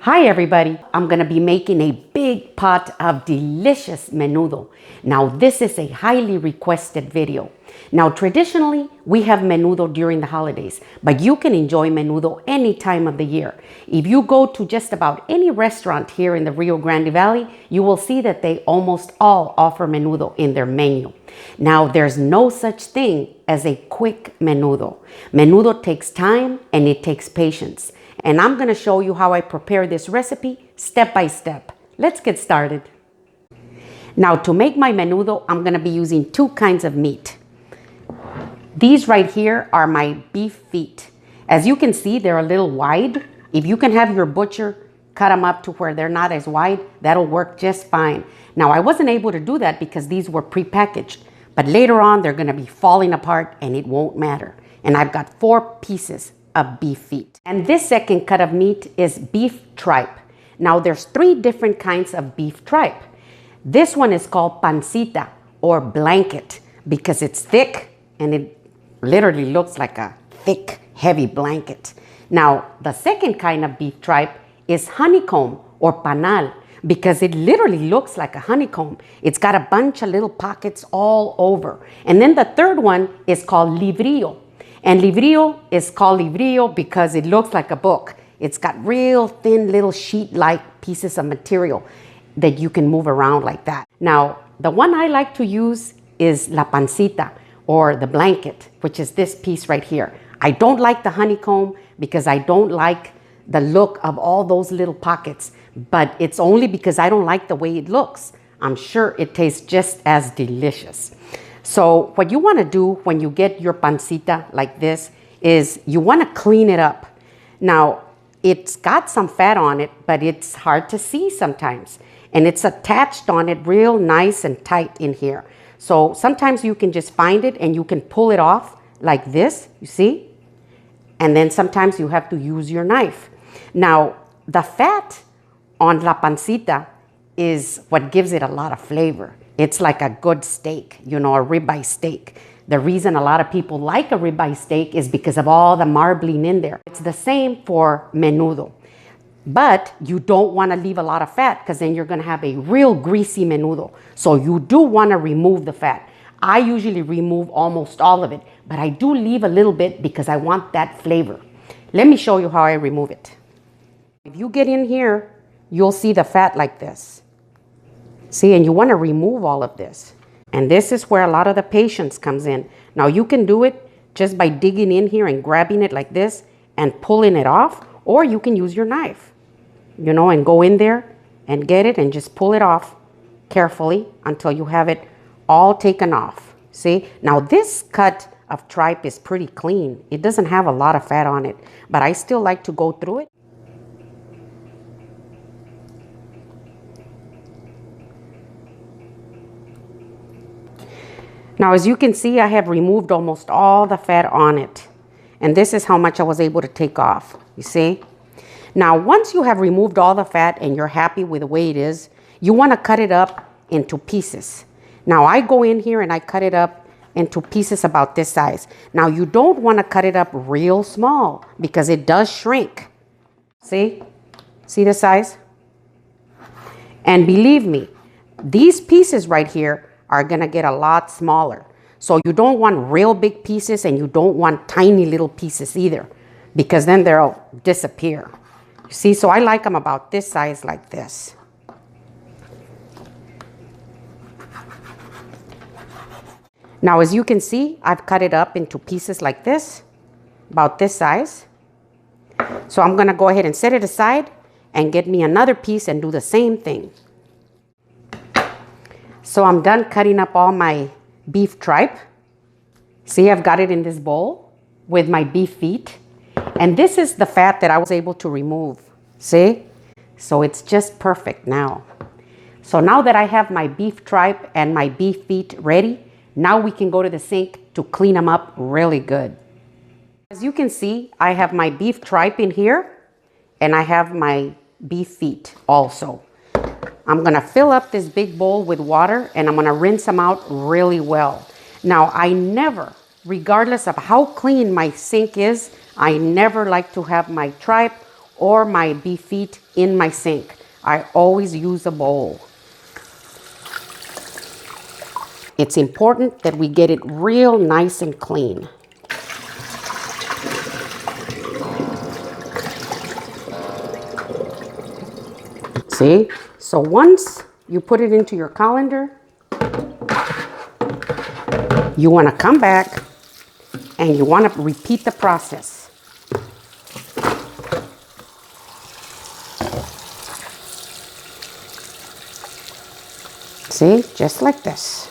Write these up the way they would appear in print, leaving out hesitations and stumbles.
Hi everybody, I'm gonna be making a big pot of delicious menudo. Now this is a highly requested video. Now traditionally we have menudo during the holidays, but you can enjoy menudo any time of the year. If you go to just about any restaurant here in the Rio Grande Valley, you will see that they almost all offer menudo in their menu. Now there's no such thing as a quick menudo. Menudo takes time and it takes patience. And I'm going to show you how I prepare this recipe step by step. Let's get started. Now to make my menudo, I'm going to be using two kinds of meat. These right here are my beef feet. As you can see, they're a little wide. If you can have your butcher cut them up to where they're not as wide, that'll work just fine. Now I wasn't able to do that because these were prepackaged, but later on they're going to be falling apart and it won't matter. And I've got 4 pieces of beef feet. And this second cut of meat is beef tripe. Now there's 3 different kinds of beef tripe. This one is called pancita or blanket because it's thick and it literally looks like a thick, heavy blanket. Now the second kind of beef tripe is honeycomb or panal because it literally looks like a honeycomb. It's got a bunch of little pockets all over. And then the third one is called librillo. And librillo is called librillo because it looks like a book. It's got real thin little sheet-like pieces of material that you can move around like that. Now, the one I like to use is la pancita or the blanket, which is this piece right here. I don't like the honeycomb because I don't like the look of all those little pockets, but it's only because I don't like the way it looks. I'm sure it tastes just as delicious. So what you want to do when you get your pancita like this is you want to clean it up. Now, it's got some fat on it, but it's hard to see sometimes. And it's attached on it real nice and tight in here. So sometimes you can just find it and you can pull it off like this, you see? And then sometimes you have to use your knife. Now, the fat on la pancita is what gives it a lot of flavor. It's like a good steak, you know, a ribeye steak. The reason a lot of people like a ribeye steak is because of all the marbling in there. It's the same for menudo. But you don't want to leave a lot of fat because then you're going to have a real greasy menudo. So you do want to remove the fat. I usually remove almost all of it, but I do leave a little bit because I want that flavor. Let me show you how I remove it. If you get in here, you'll see the fat like this. See, and you want to remove all of this. And this is where a lot of the patience comes in. Now you can do it just by digging in here and grabbing it like this and pulling it off, or you can use your knife, you know, and go in there and get it and just pull it off carefully until you have it all taken off. See, now this cut of tripe is pretty clean. It doesn't have a lot of fat on it, but I still like to go through it. Now, as you can see, I have removed almost all the fat on it. And this is how much I was able to take off, you see? Now, once you have removed all the fat and you're happy with the way it is, you want to cut it up into pieces. Now, I go in here and I cut it up into pieces about this size. Now, you don't want to cut it up real small because it does shrink. See? See the size? And believe me, these pieces right here are going to get a lot smaller. So you don't want real big pieces and you don't want tiny little pieces either because then they'll disappear. You see, so I like them about this size like this. Now, as you can see, I've cut it up into pieces like this, about this size. So I'm going to go ahead and set it aside and get me another piece and do the same thing. So I'm done cutting up all my beef tripe. See, I've got it in this bowl with my beef feet. And this is the fat that I was able to remove. See? So it's just perfect now. So now that I have my beef tripe and my beef feet ready, now we can go to the sink to clean them up really good. As you can see, I have my beef tripe in here and I have my beef feet also. I'm going to fill up this big bowl with water and I'm going to rinse them out really well. Now, I never, regardless of how clean my sink is, I never like to have my tripe or my beef feet in my sink. I always use a bowl. It's important that we get it real nice and clean. See? So once you put it into your colander, you want to come back and you want to repeat the process. See? Just like this.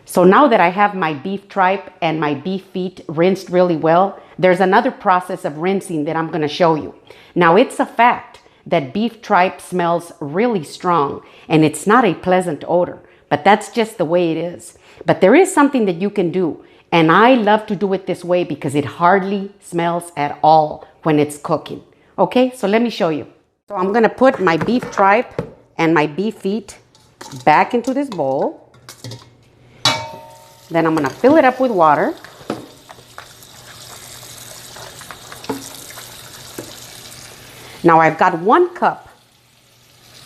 So now that I have my beef tripe and my beef feet rinsed really well, there's another process of rinsing that I'm going to show you. Now, it's a fact that beef tripe smells really strong and it's not a pleasant odor, but that's just the way it is. But there is something that you can do, and I love to do it this way because it hardly smells at all when it's cooking. Okay, so let me show you. So I'm going to put my beef tripe and my beef feet back into this bowl. Then I'm going to fill it up with water. Now I've got 1 cup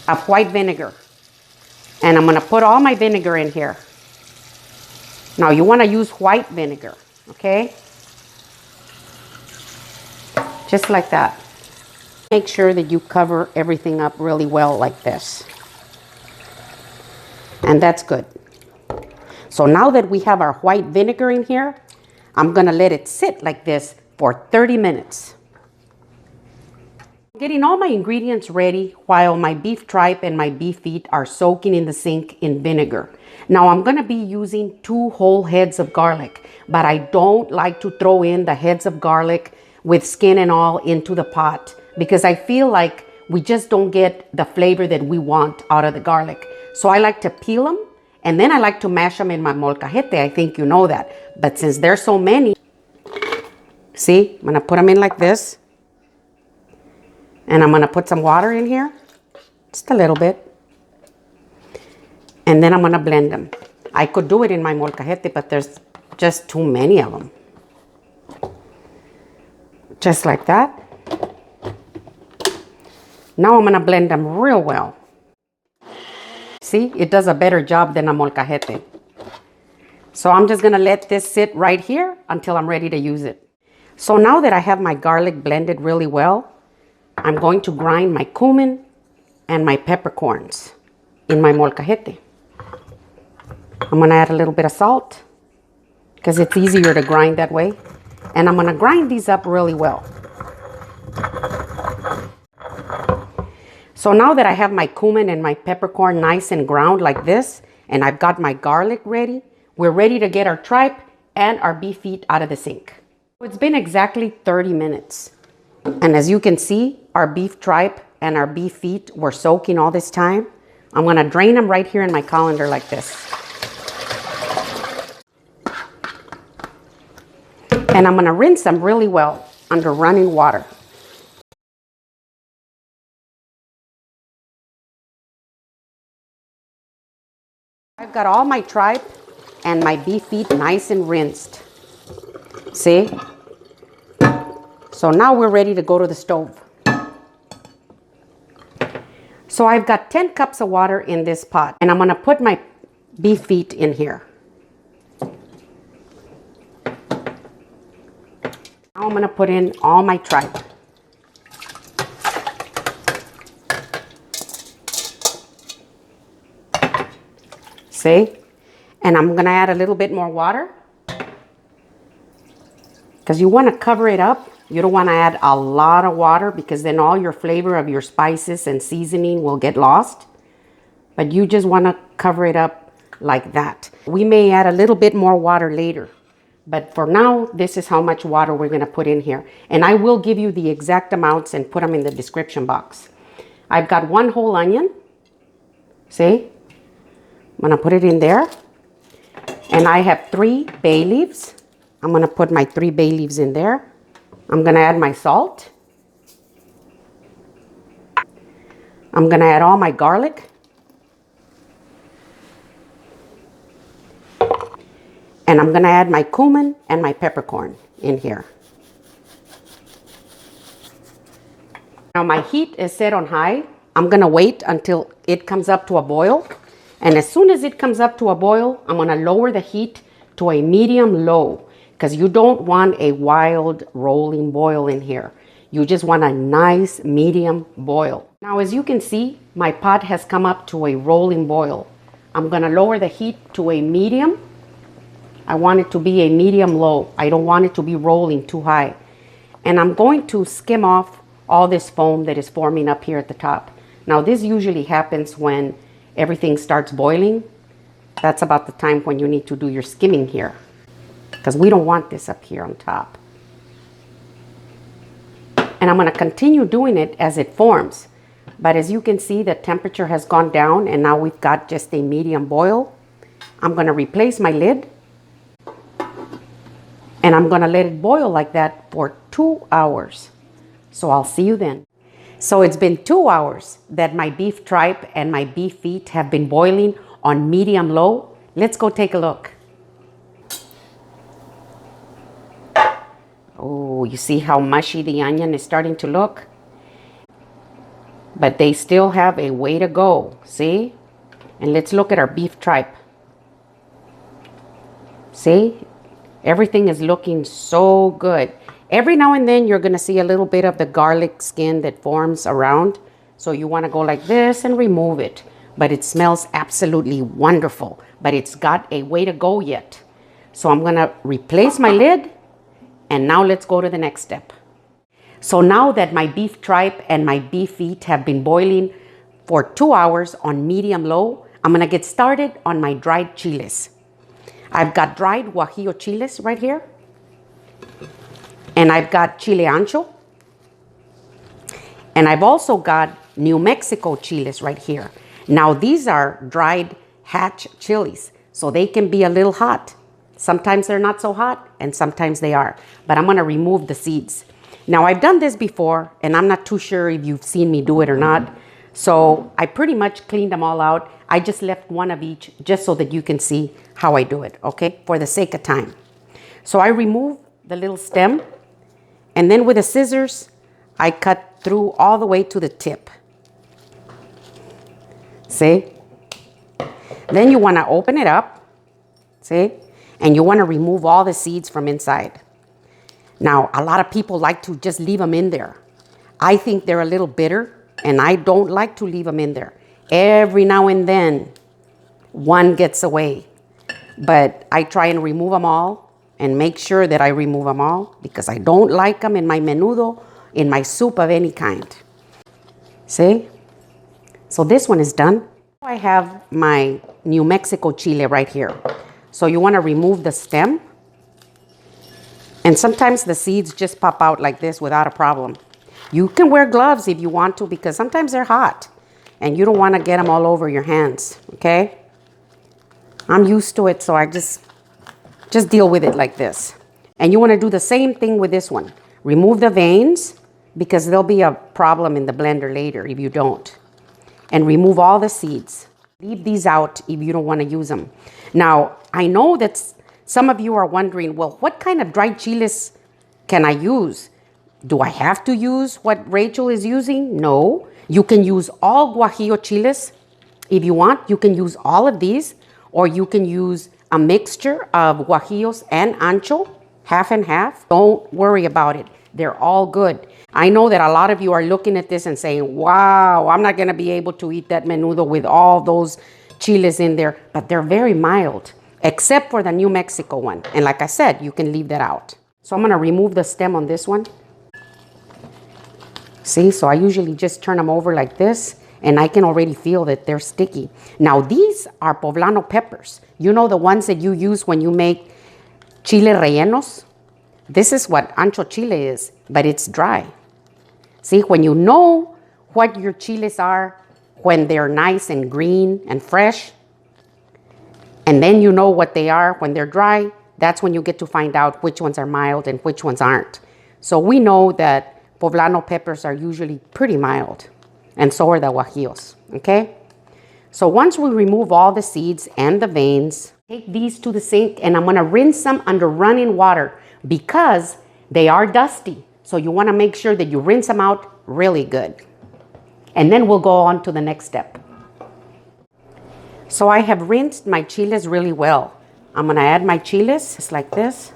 of white vinegar, and I'm going to put all my vinegar in here. Now you want to use white vinegar, okay? Just like that. Make sure that you cover everything up really well like this. And that's good. So now that we have our white vinegar in here, I'm going to let it sit like this for 30 minutes. Getting all my ingredients ready while my beef tripe and my beef feet are soaking in the sink in vinegar. Now I'm going to be using 2 whole heads of garlic, but I don't like to throw in the heads of garlic with skin and all into the pot because I feel like we just don't get the flavor that we want out of the garlic. So I like to peel them. And then I like to mash them in my molcajete. I think you know that. But since there's so many, see, I'm going to put them in like this. And I'm going to put some water in here. Just a little bit. And then I'm going to blend them. I could do it in my molcajete, but there's just too many of them. Just like that. Now I'm going to blend them real well. See, it does a better job than a molcajete. So I'm just going to let this sit right here until I'm ready to use it. So now that I have my garlic blended really well, I'm going to grind my cumin and my peppercorns in my molcajete. I'm going to add a little bit of salt because it's easier to grind that way. And I'm going to grind these up really well. So now that I have my cumin and my peppercorn nice and ground like this, and I've got my garlic ready, we're ready to get our tripe and our beef feet out of the sink. It's been exactly 30 minutes. And as you can see, our beef tripe and our beef feet were soaking all this time. I'm going to drain them right here in my colander like this. And I'm going to rinse them really well under running water. I've got all my tripe and my beef feet nice and rinsed. See? So now we're ready to go to the stove. So I've got 10 cups of water in this pot, and I'm going to put my beef feet in here. Now I'm going to put in all my tripe. See? And I'm going to add a little bit more water because you want to cover it up. You don't want to add a lot of water because then all your flavor of your spices and seasoning will get lost. But you just want to cover it up like that. We may add a little bit more water later, but for now, this is how much water we're going to put in here. And I will give you the exact amounts and put them in the description box. I've got 1 whole onion. See? I'm going to put it in there. And I have 3 bay leaves. I'm going to put my 3 bay leaves in there. I'm going to add my salt. I'm going to add all my garlic. And I'm gonna add my cumin and my peppercorn in here. Now my heat is set on high. I'm gonna wait until it comes up to a boil. And as soon as it comes up to a boil, I'm gonna lower the heat to a medium low, because you don't want a wild rolling boil in here. You just want a nice medium boil. Now, as you can see, my pot has come up to a rolling boil. I'm gonna lower the heat to a medium. I want it to be a medium low. I don't want it to be rolling too high. And I'm going to skim off all this foam that is forming up here at the top. Now, this usually happens when everything starts boiling. That's about the time when you need to do your skimming here, because we don't want this up here on top. And I'm going to continue doing it as it forms. But as you can see, the temperature has gone down and now we've got just a medium boil. I'm going to replace my lid and I'm going to let it boil like that for 2 hours. So I'll see you then. So it's been 2 hours that my beef tripe and my beef feet have been boiling on medium low. Let's go take a look. Oh, you see how mushy the onion is starting to look? But they still have a way to go, see? And let's look at our beef tripe. See? Everything is looking so good. Every now and then you're gonna see a little bit of the garlic skin that forms around. So you wanna go like this and remove it. But it smells absolutely wonderful. But it's got a way to go yet. So I'm gonna replace my lid. And now let's go to the next step. So now that my beef tripe and my beef feet have been boiling for 2 hours on medium low, I'm gonna get started on my dried chiles. I've got dried guajillo chiles right here. And I've got chile ancho. And I've also got New Mexico chiles right here. Now these are dried hatch chilies, so they can be a little hot. Sometimes they're not so hot and sometimes they are, but I'm gonna remove the seeds. Now I've done this before and I'm not too sure if you've seen me do it or not. So I pretty much cleaned them all out. I just left one of each just so that you can see how I do it, okay? For the sake of time. So I remove the little stem and then with the scissors, I cut through all the way to the tip. See? Then you wanna open it up, see? And you want to remove all the seeds from inside. Now, a lot of people like to just leave them in there. I think they're a little bitter, and I don't like to leave them in there. Every now and then, one gets away. But I try and remove them all and make sure that I remove them all because I don't like them in my menudo, in my soup of any kind. See? So this one is done. I have my New Mexico chile right here. So you want to remove the stem. And sometimes the seeds just pop out like this without a problem. You can wear gloves if you want to because sometimes they're hot. And you don't want to get them all over your hands, okay? I'm used to it, so I just deal with it like this. And you want to do the same thing with this one. Remove the veins because there'll be a problem in the blender later if you don't. And remove all the seeds. Leave these out if you don't want to use them. Now, I know that some of you are wondering, well, what kind of dried chiles can I use? Do I have to use what Rachel is using? No. You can use all guajillo chiles. If you want, you can use all of these, or you can use a mixture of guajillos and ancho, half and half. Don't worry about it. They're all good. I know that a lot of you are looking at this and saying, wow, I'm not going to be able to eat that menudo with all those chiles in there, but they're very mild, except for the New Mexico one. And like I said, you can leave that out. So I'm going to remove the stem on this one. See, so I usually just turn them over like this, and I can already feel that they're sticky. Now, these are poblano peppers. You know, the ones that you use when you make chile rellenos? This is what ancho chile is, but it's dry. See, when you know what your chiles are, when they're nice and green and fresh, and then you know what they are when they're dry, that's when you get to find out which ones are mild and which ones aren't. So we know that poblano peppers are usually pretty mild, and so are the guajillos, okay? So once we remove all the seeds and the veins, Take these to the sink and I'm gonna rinse them under running water because they are dusty. So you wanna make sure that you rinse them out really good. And then we'll go on to the next step. So I have rinsed my chiles really well. I'm gonna add my chiles just like this.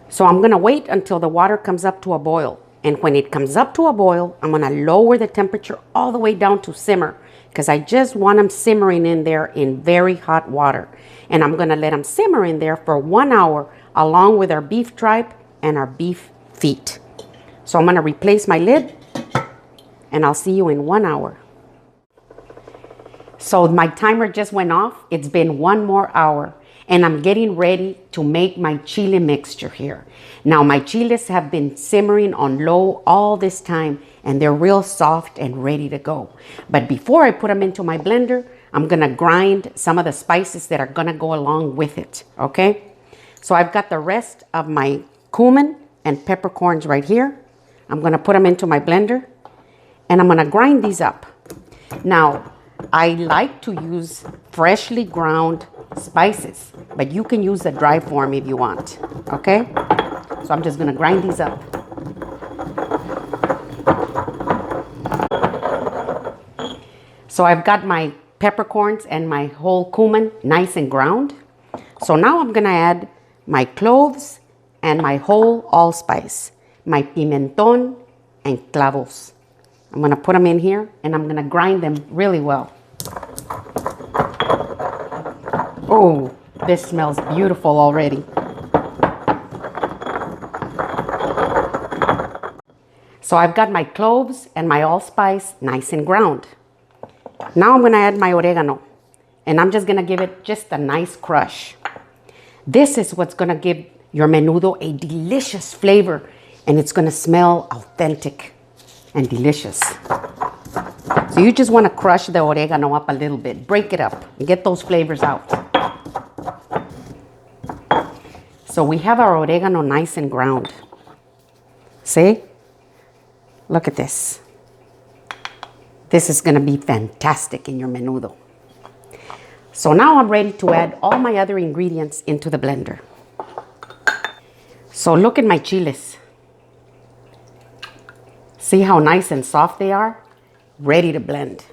So I'm gonna wait until the water comes up to a boil. And when it comes up to a boil, I'm gonna lower the temperature all the way down to simmer because I just want them simmering in there in very hot water. And I'm gonna let them simmer in there for 1 hour along with our beef tripe and our beef feet. So I'm gonna replace my lid and I'll see you in 1 hour. So my timer just went off. It's been 1 more hour and I'm getting ready to make my chile mixture here. Now my chiles have been simmering on low all this time and they're real soft and ready to go. But before I put them into my blender, I'm gonna grind some of the spices that are gonna go along with it, okay? So I've got the rest of my cumin and peppercorns right here. I'm gonna put them into my blender and I'm gonna grind these up. Now, I like to use freshly ground spices, but you can use the dry form if you want, okay? So I'm just gonna grind these up. So I've got my peppercorns and my whole cumin nice and ground. So now I'm gonna add my cloves and my whole allspice, my pimentón and clavos. I'm gonna put them in here and I'm gonna grind them really well. Oh, this smells beautiful already. So I've got my cloves and my allspice nice and ground. Now I'm gonna add my oregano and I'm just gonna give it just a nice crush. This is what's gonna give your menudo a delicious flavor and it's gonna smell authentic and delicious. So you just wanna crush the oregano up a little bit, break it up and get those flavors out. So we have our oregano nice and ground. See? Look at this. This is gonna be fantastic in your menudo. So now I'm ready to add all my other ingredients into the blender. So look at my chiles. See how nice and soft they are? Ready to blend.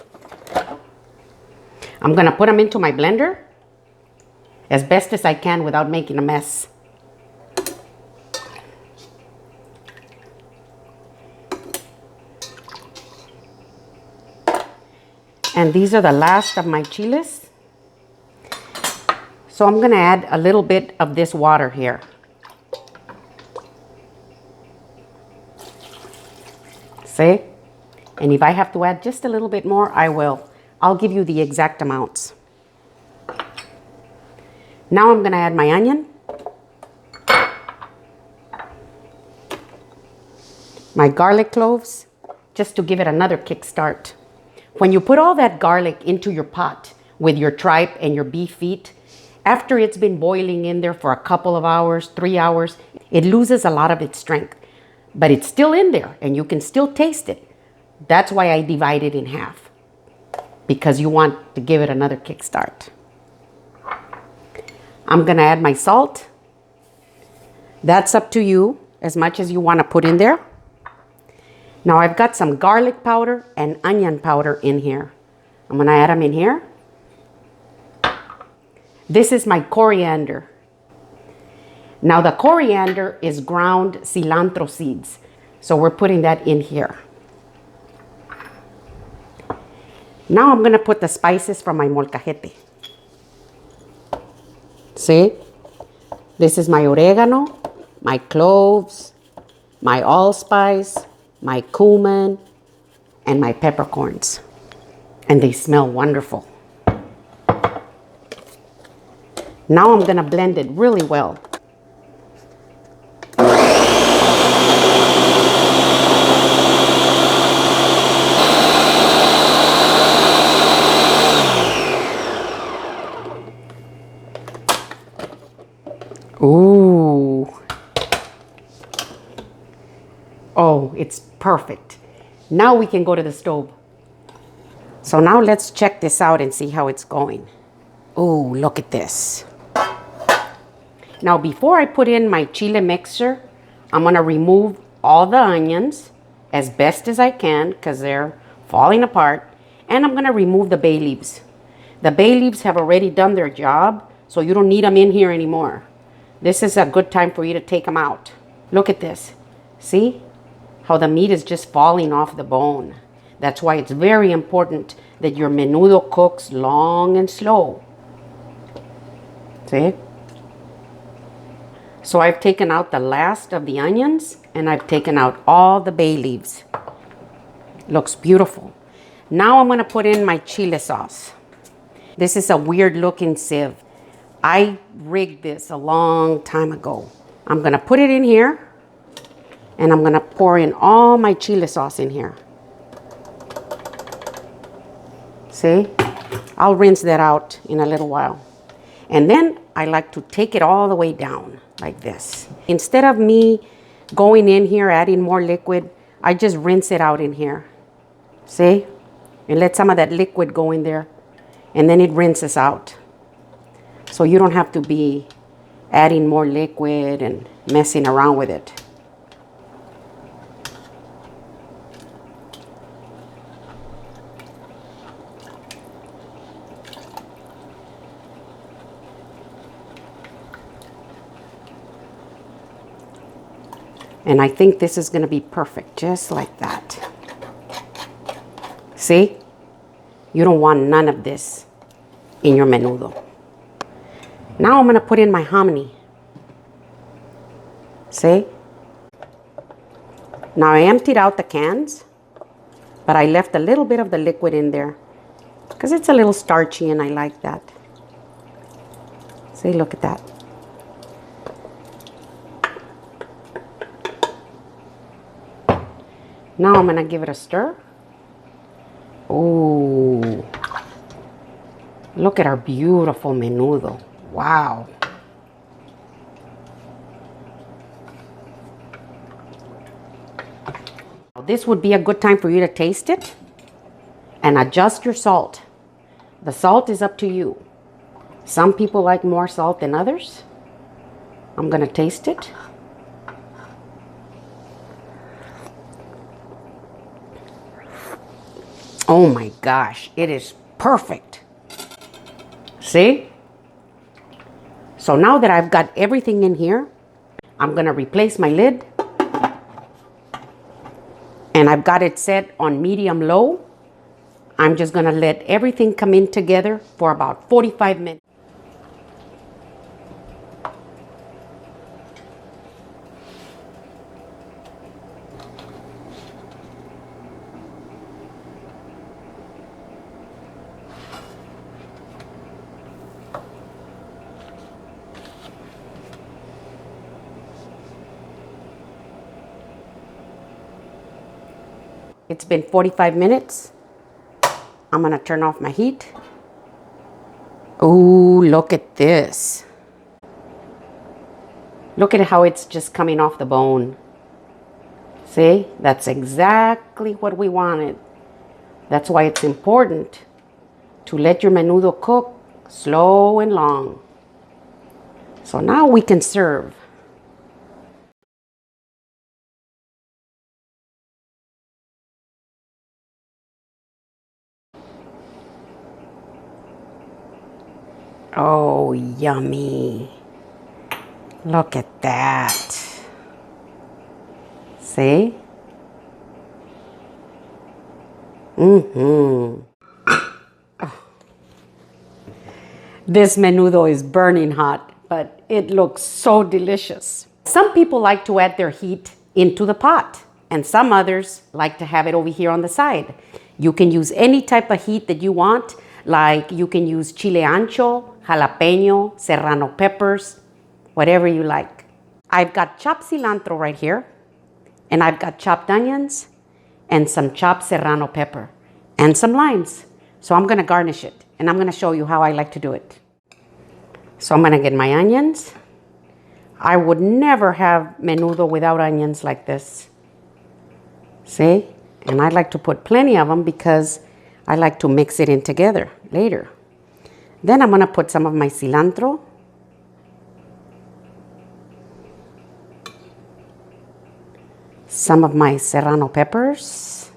I'm gonna put them into my blender as best as I can without making a mess. And these are the last of my chiles. So I'm gonna add a little bit of this water here. See? And if I have to add just a little bit more, I will. I'll give you the exact amounts. Now I'm gonna add my onion, my garlic cloves, just to give it another kickstart. When you put all that garlic into your pot with your tripe and your beef feet, after it's been boiling in there for a couple of hours, 3 hours, it loses a lot of its strength. But it's still in there and you can still taste it. That's why I divide it in half, because you want to give it another kickstart. I'm gonna add my salt. That's up to you, as much as you wanna put in there. Now I've got some garlic powder and onion powder in here. I'm gonna add them in here. This is my coriander. Now the coriander is ground cilantro seeds. So we're putting that in here. Now I'm gonna put the spices from my molcajete. See? This is my oregano, my cloves, my allspice, my cumin, and my peppercorns. And they smell wonderful. Now I'm gonna blend it really well. Ooh. Oh, it's perfect. Now we can go to the stove. So now let's check this out and see how it's going. Oh, look at this. Now before I put in my chile mixture, I'm gonna remove all the onions as best as I can because they're falling apart. And I'm gonna remove the bay leaves. The bay leaves have already done their job, so you don't need them in here anymore. This is a good time for you to take them out. Look at this. See how the meat is just falling off the bone. That's why it's very important that your menudo cooks long and slow. See? So I've taken out the last of the onions and I've taken out all the bay leaves. Looks beautiful. Now I'm gonna put in my chile sauce. This is a weird looking sieve. I rigged this a long time ago. I'm gonna put it in here and I'm gonna pour in all my chile sauce in here. See? I'll rinse that out in a little while. And then I like to take it all the way down like this. Instead of me going in here, adding more liquid, I just rinse it out in here. See? And let some of that liquid go in there. And then it rinses out. So you don't have to be adding more liquid and messing around with it. And I think this is going to be perfect, just like that. See? You don't want none of this in your menudo. Now I'm going to put in my hominy. See? Now I emptied out the cans, but I left a little bit of the liquid in there because it's a little starchy and I like that. See, look at that. Now I'm going to give it a stir. Oh, look at our beautiful menudo. Wow. This would be a good time for you to taste it and adjust your salt. The salt is up to you. Some people like more salt than others. I'm going to taste it. Oh my gosh, it is perfect. See? So now that I've got everything in here, I'm going to replace my lid. And I've got it set on medium-low. I'm just going to let everything come in together for about 45 minutes. It's been 45 minutes. I'm going to turn off my heat. Oh, look at this. Look at how it's just coming off the bone. See? That's exactly what we wanted. That's why it's important to let your menudo cook slow and long. So now we can serve. Oh, yummy. Look at that. See? Oh. This menudo is burning hot, but it looks so delicious. Some people like to add their heat into the pot, and some others like to have it over here on the side. You can use any type of heat that you want, like you can use chile ancho, jalapeno, serrano peppers, whatever you like. I've got chopped cilantro right here, and I've got chopped onions, and some chopped serrano pepper, and some limes. So I'm gonna garnish it, and I'm gonna show you how I like to do it. So I'm gonna get my onions. I would never have menudo without onions like this. See? And I like to put plenty of them because I like to mix it in together later. Then I'm gonna put some of my cilantro. Some of my serrano peppers.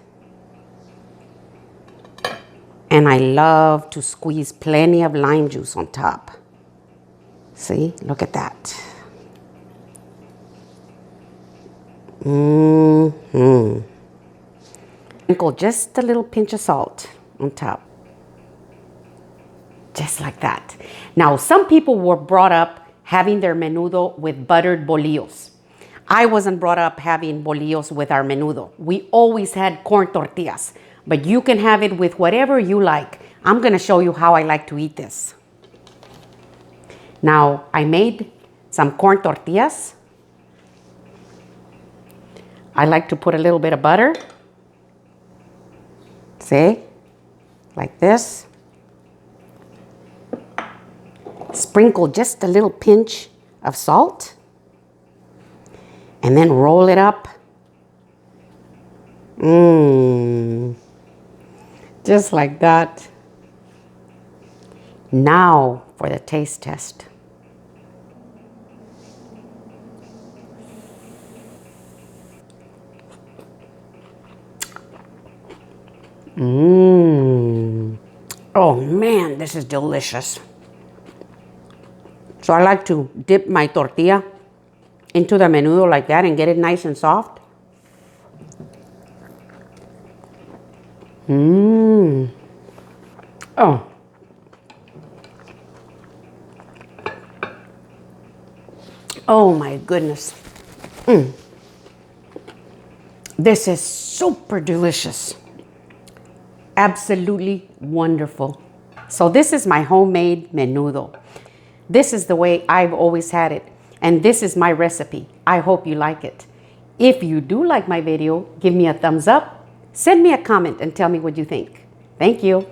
And I love to squeeze plenty of lime juice on top. See, look at that. Sprinkle just a little pinch of salt on top. Just like that. Now, some people were brought up having their menudo with buttered bolillos. I wasn't brought up having bolillos with our menudo. We always had corn tortillas, but you can have it with whatever you like. I'm gonna show you how I like to eat this. Now, I made some corn tortillas. I like to put a little bit of butter. See, like this. Sprinkle just a little pinch of salt. And then roll it up. Just like that. Now for the taste test. Oh man, this is delicious. So I like to dip my tortilla into the menudo like that and get it nice and soft. Oh. Oh my goodness. This is super delicious. Absolutely wonderful. So this is my homemade menudo. This is the way I've always had it. And this is my recipe. I hope you like it. If you do like my video, give me a thumbs up, send me a comment and tell me what you think. Thank you.